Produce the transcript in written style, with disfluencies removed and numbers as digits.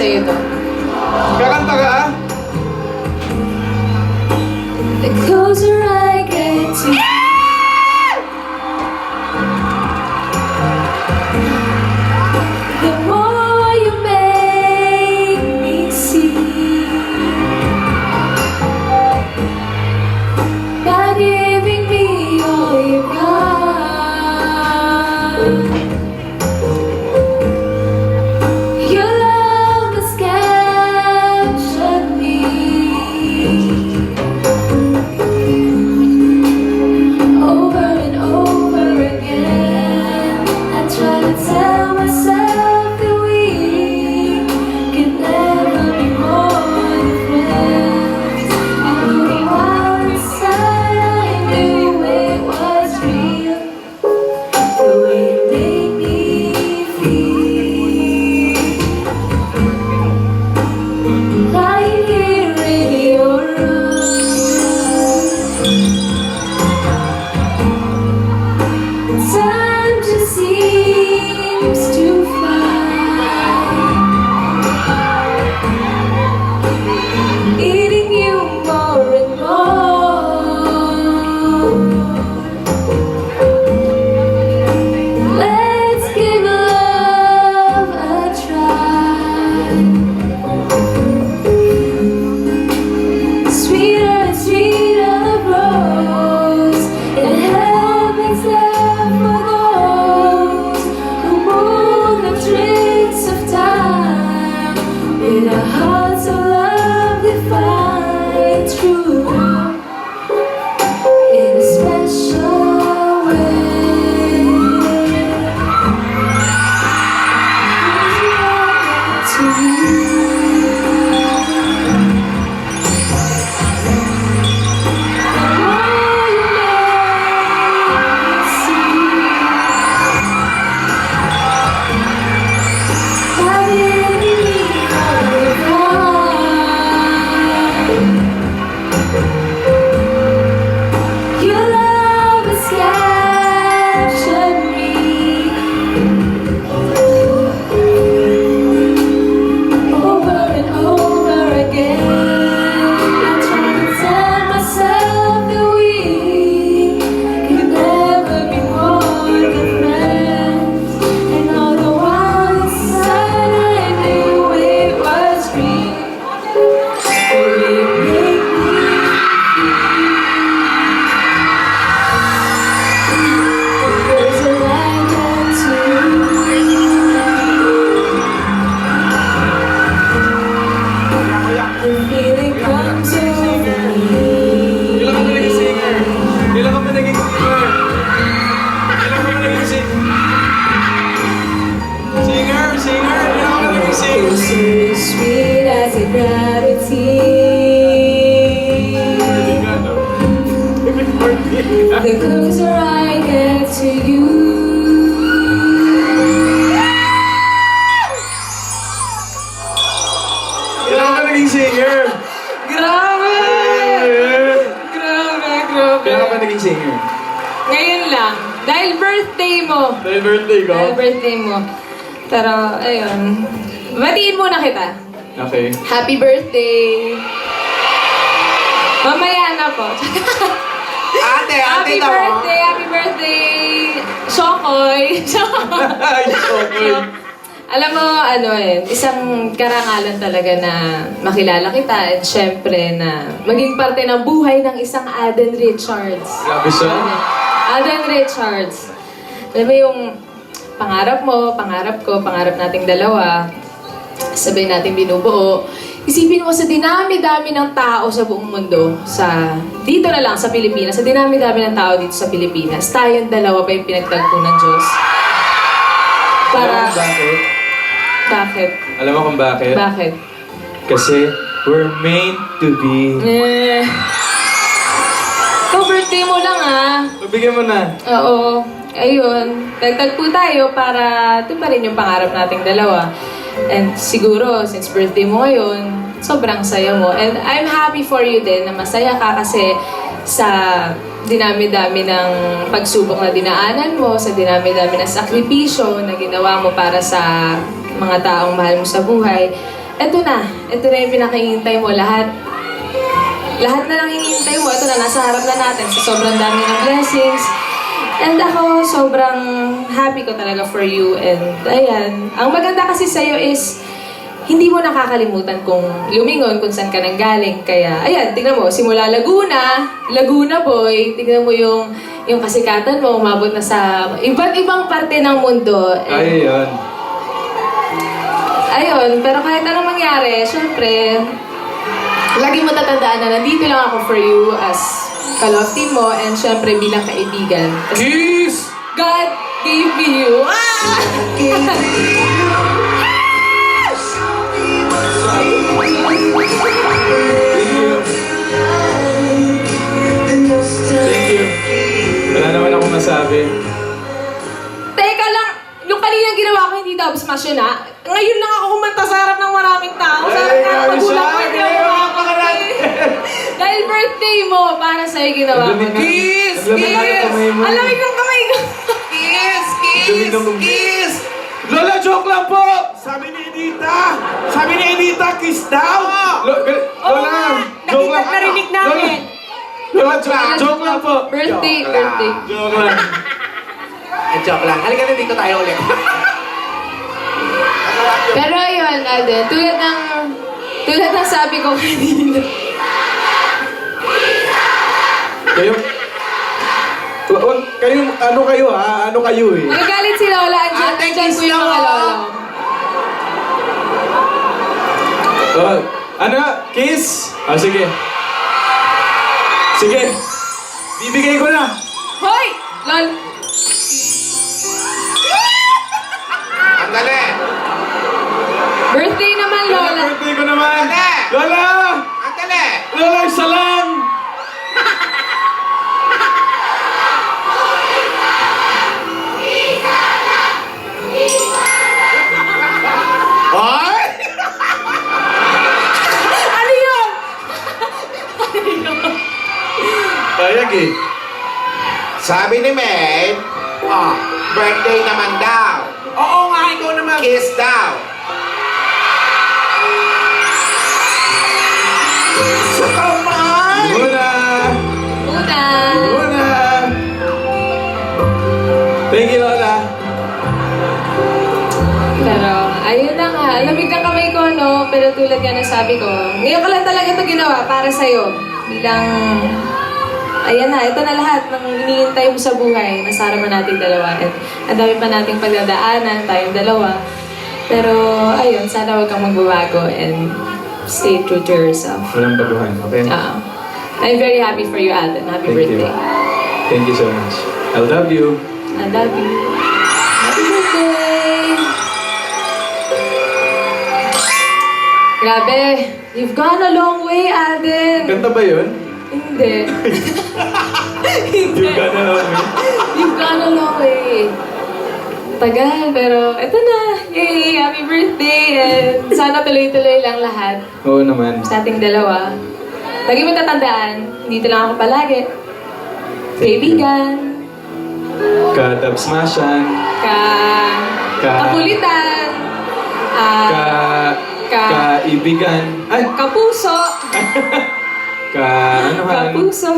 sa'yo ito. Kakanta ka ah? The closer I get to you, the more you make me see. By giving me all you got, your love has captured me. Over and over again, I try to tell myself that we can never be more than friends. And all the while inside I knew it was real, the way it made me feel. Lying here in your room, time just seems to fly, eating you more and more. Let's give love a try. Sweeter and sweeter the rose, it happens there for those who move the tricks of time, with our hearts of love they find true love in a special way. To you. Your love has captured me. Over and over again, I try to tell myself that we can never be more than friends. And all the while inside I knew it was real. There's a light down to the feeling comes over me. Kailan ka ba naging singer? Kailan ka ba naging singer? Kailan ka ba naging singer? Singer? Singer? Kailan ka ba naging singer? Closer, sweet as a gravity. The closer I get to you, Kailan ka ba naging singer? grabe! Grabe, grabe. Kailan ka ba naging singer? Ngayon lang, dahil birthday mo. Dahil birthday ko? Dahil birthday mo. Pero, ayun. Batiin muna kita. Okay. Happy birthday! Mamaya na po. Ate, Happy birthday! Happy birthday! Shokoy! Ay, okay. Alam mo, isang karangalan talaga na makilala kita at syempre na maging parte ng buhay ng isang Aden Richards. Grabe siya. Aden Richards. Alam mo yung pangarap mo, pangarap ko, pangarap nating dalawa, sabay natin binubuo. Isipin mo sa dinami-dami ng tao sa buong mundo, dito na lang sa Pilipinas, sa dinami-dami ng tao dito sa Pilipinas, tayong dalawa pa yung pinagtagpo ng Diyos. Alam mo kung bakit? Bakit? Alam mo kung bakit? Bakit? Kasi we're meant to be. Ito, birthday mo lang Pabigyan mo na. Oo. Ayun. Nagtagpo tayo para ito pa rin yung pangarap nating dalawa. And siguro, since birthday mo ngayon, sobrang saya mo. And I'm happy for you din na masaya ka kasi sa dinami-dami ng pagsubok na dinaanan mo, sa dinami-dami ng sakripisyo na ginawa mo para sa mga taong mahal mo sa buhay, Ito na yung pinakahihintay mo. Lahat na lang hinihintay mo. Ito na, nasa harap na natin sa sobrang dami ng blessings. And ako, sobrang happy ko talaga for you. And ayan, ang maganda kasi sa'yo is, hindi mo nakakalimutan kung lumingon, kung saan ka nang galing. Kaya, ayan, tingnan mo, simula Laguna boy, tingnan mo yung kasikatan mo, umabot na sa iba't ibang parte ng mundo. And, Ayun. ayun, pero kahit anong mangyari, syempre, lagi mo tatandaan na nandito lang ako for you as ka-love team mo and syempre bilang kaibigan. Kasi Kiss! God gave me you. Ah! Thank you. Wala naman akong masabi. Teka lang, yung kaninang ginawa ko hindi tapos masyo na. Ngayon lang ako kumanta sa harap ng maraming tao. Sa harap ng magulang ko, hindi ako makakapagay. Dahil birthday mo, para sa'yo ginawa ko. Kiss! Ang lamig ng kamay ko. Kiss! Kiss! Lola, joke lang po! Sabi ni Edita, kiss daw! Lola, joke lang. Narinig namin. Lola, joke lang po. Birthday. Joke lang. Joke lang. Halika na dito tayo ulit. Pero ayun, Alden, tulad ng sabi ko kanina. Ano kayo ha? Ano kayo eh? Magagalit si Lola, andyan Ate, po yung kiss mga daw, Lola. Ano? Kiss? Sige. Sige. Bibigay ko na. Hoy! Lol! Ang dali! Birthday naman, Lola! Birthday ko naman. Dali! Lola! Ang dali! Lola, isa lang! Hoy! Ano yun? Payag eh. Sabi ni May, birthday naman daw. Oo nga, ikaw naman. Kiss daw. Sa kamay! Una! Una! Una! Thank you, Lola. Pero, ayun na nga. Lamig ng kamay ko, no? Pero tulad nga ng sabi ko, ngayon ko lang talaga ito ginawa para sa'yo. Bilang, ayan na, ito na lahat ng iniintay mo sa buhay. Nasara mo nating dalawa. At ang dami pa nating pagdadaanan, tayong dalawa. Pero, ayun, sana huwag kang magbabago and stay true to yourself. Walang baguhan, okay? I'm very happy for you, Alden. Happy Thank you. birthday. Thank you so much. I love you. I love you. Happy birthday! Grabe, you've gone a long way, Alden. Ganda ba yun? Hindi. Hindi. Yung gana lang eh. You've gone a long way. Tagal, pero eto na. Yay! Happy birthday! And sana tuloy-tuloy lang lahat Oo naman. sa ating dalawa. Lagi mo tatandaan, dito lang ako palagi. Kaibigan, Kadabsmashan. kakulitan, Kaibigan. Ay! kapuso, Anuhan. kapuso,